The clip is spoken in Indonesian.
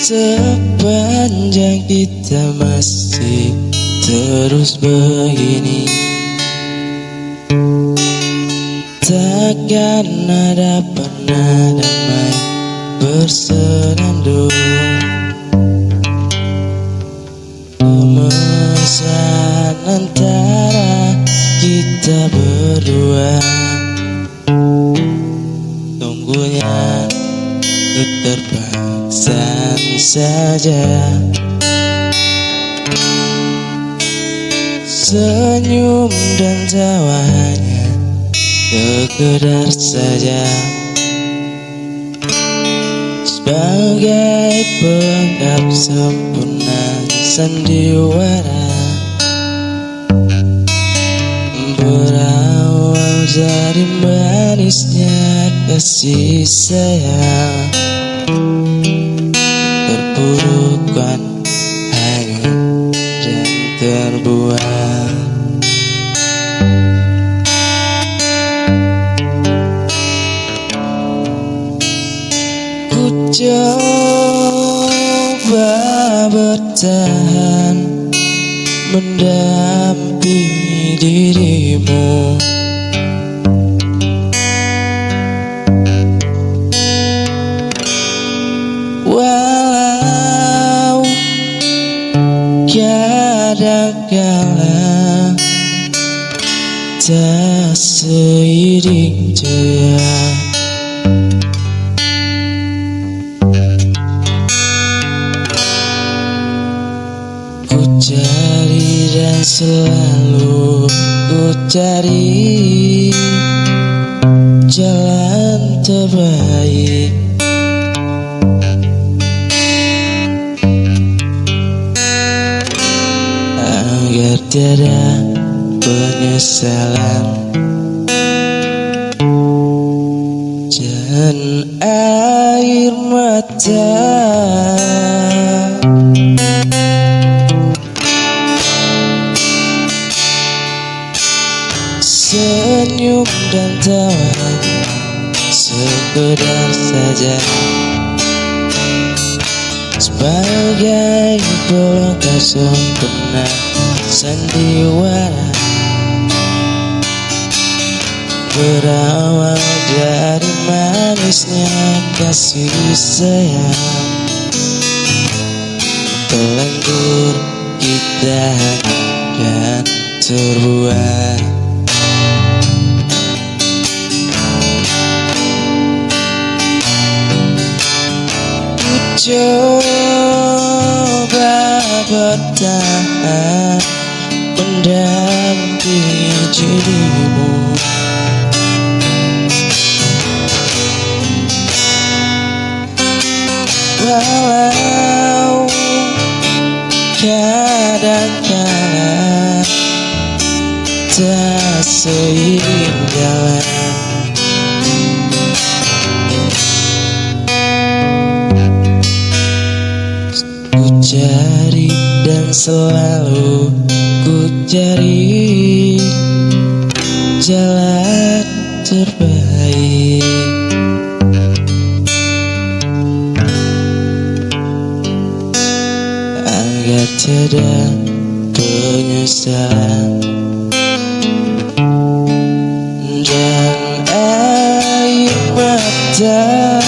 Sepanjang kita masih terus begini, takkan ada pernah damai bersenandung. Kemesan antara kita berdua, tunggunya ku terpaksa saja. Senyum dan tawanya sekedar saja, sebagai pelengkap sempurna sandiwara. Berawal dari manisnya kasih sayang, terpurukkan hanyut dan terbuang. Ku coba bertahan mendampingi dirimu, walau kadangkala tak seiring dia. Ku cari dan selalu ku cari jalan terbaik, agar tiada penyesalan dan air mata. Senyum dan tawa sekedar saja, sebagai pelengkap sempurna sandiwara. Berawal dari manisnya kasih sayang, terlanjur kita akan terbuang. Coba bertahan mendampingi dirimu, walau kadangkala tak seiring jalan. Ku cari dan selalu ku cari jalan terbaik, agar tiada penyesalan dan air mata.